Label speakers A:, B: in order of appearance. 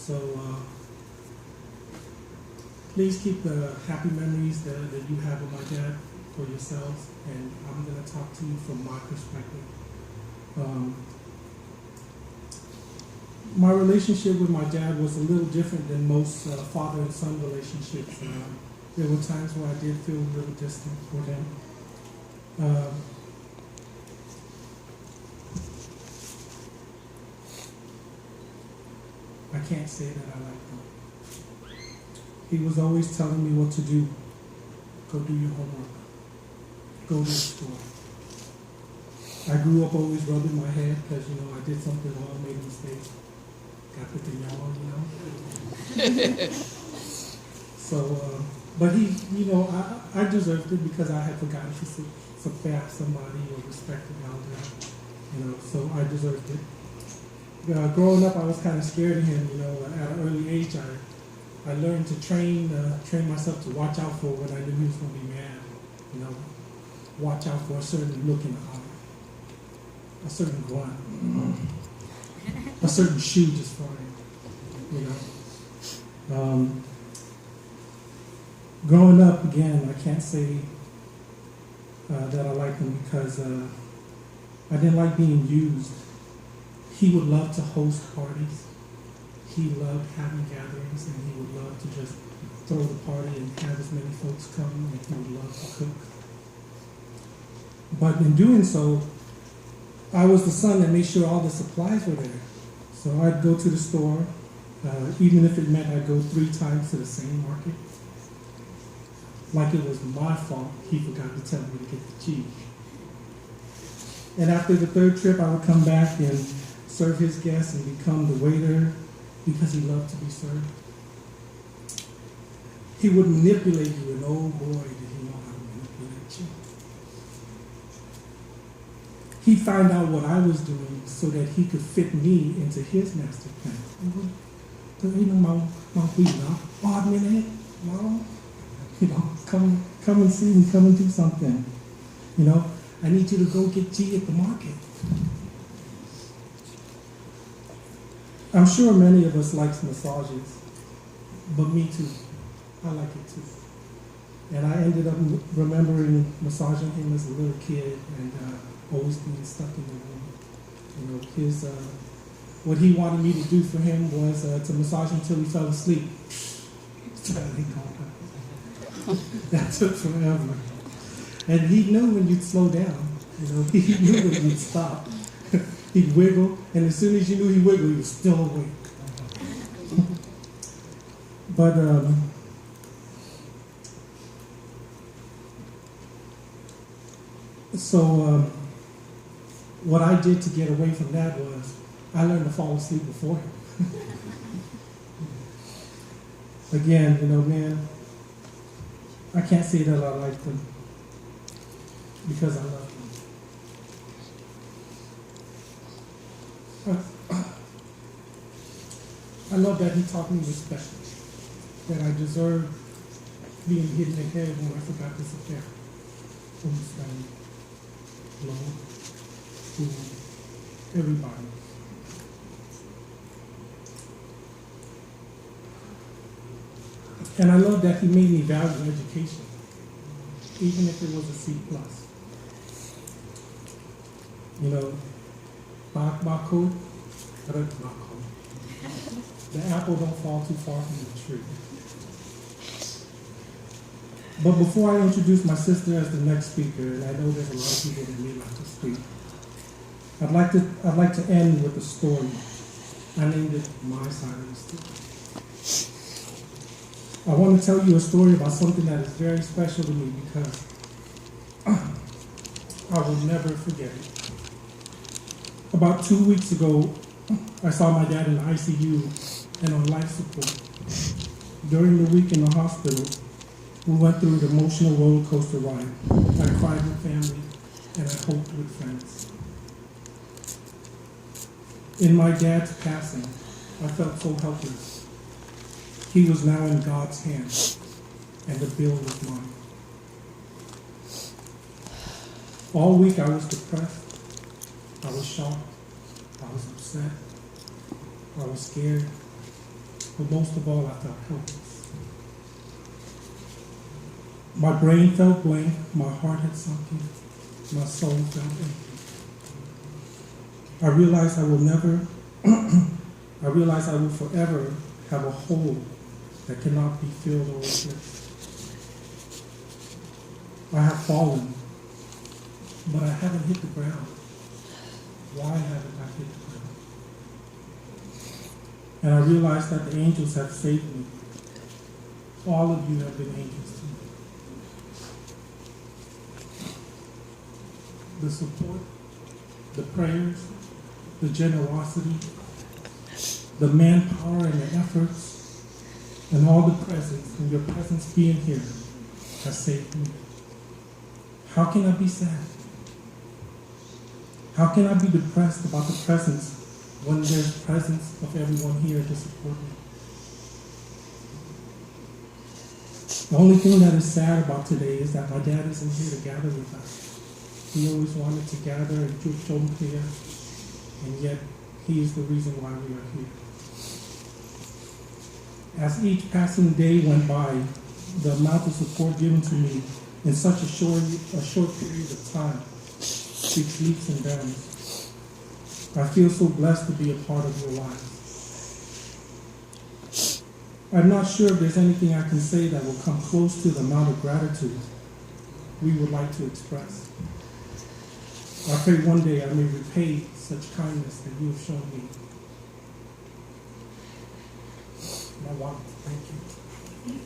A: So please keep the happy memories that you have of my dad for yourselves, and I'm going to talk to you from my perspective. My relationship with my dad was a little different than most father and son relationships. There were times where I did feel a little distant for him. I can't say that I liked him. He was always telling me what to do. Go do your homework. Go to the store. I grew up always rubbing my head because, I did something wrong, made a mistake. Got the thing on, So, but he, I deserved it because I had forgotten to pay somebody or respect an elder, so I deserved it. Growing up, I was kind of scared of him, at an early age. I learned to train myself to watch out for when I knew he was going to be mad, watch out for a certain look in the eye, a certain grunt, a certain shoe just flying, Growing up, again, I can't say that I liked him because I didn't like being used. He would love to host parties. He loved having gatherings, and he would love to just throw the party and have as many folks come, and he would love to cook. But in doing so, I was the son that made sure all the supplies were there. So I'd go to the store, even if it meant I'd go 3 times to the same market. Like it was my fault he forgot to tell me to get the cheese. And after the 3rd trip, I would come back and serve his guests and become the waiter because he loved to be served. He would manipulate you, and oh boy, did he know how to manipulate you. He found out what I was doing so that he could fit me into his master plan. Come and see me, come and do something. I need you to go get G at the market. I'm sure many of us like massages, but me too. I like it too. And I ended up remembering massaging him as a little kid and always being stuck in the room. What he wanted me to do for him was to massage him until he fell asleep. That took forever. And he knew when you'd slow down. He knew when you'd stop. He'd wiggle, and as soon as you knew he wiggled, he was still awake. But what I did to get away from that was I learned to fall asleep before him. Again, man, I can't say that I liked him because I loved him. I love that he taught me respect, that I deserved being hit in the head when I forgot to sit there. From his family, Lord, food, everybody. And I love that he made me value education, even if it was a C+. The apple don't fall too far from the tree. But before I introduce my sister as the next speaker, and I know there's a lot of people that may like to speak, I'd like to end with a story. I named it My Side of the Story. I want to tell you a story about something that is very special to me because I will never forget it. About 2 weeks ago, I saw my dad in the ICU and on life support. During the week in the hospital, we went through an emotional roller coaster ride. I cried with family and I hoped with friends. In my dad's passing, I felt so helpless. He was now in God's hands, and the bill was mine. All week I was depressed, I was shocked, I was upset, I was scared, but most of all, I felt helpless. My brain felt blank, my heart had sunk in, my soul felt empty. I realized I will forever have a hole that cannot be filled or replaced. I have fallen, but I haven't hit the ground. Why haven't I hit the ground? And I realized that the angels have saved me. All of you have been angels to me. The support, the prayers, the generosity, the manpower and the efforts, and all the presence, and your presence being here has saved me. How can I be sad? How can I be depressed about the presence when there's presence of everyone here to support me? The only thing that is sad about today is that my dad isn't here to gather with us. He always wanted to gather and do Chom Kaya, and yet he is the reason why we are here. As each passing day went by, the amount of support given to me in such a short period of time speaks leaps and bounds. I feel so blessed to be a part of your lives. I'm not sure if there's anything I can say that will come close to the amount of gratitude we would like to express. I pray one day I may repay such kindness that you have shown me. And I want to thank you.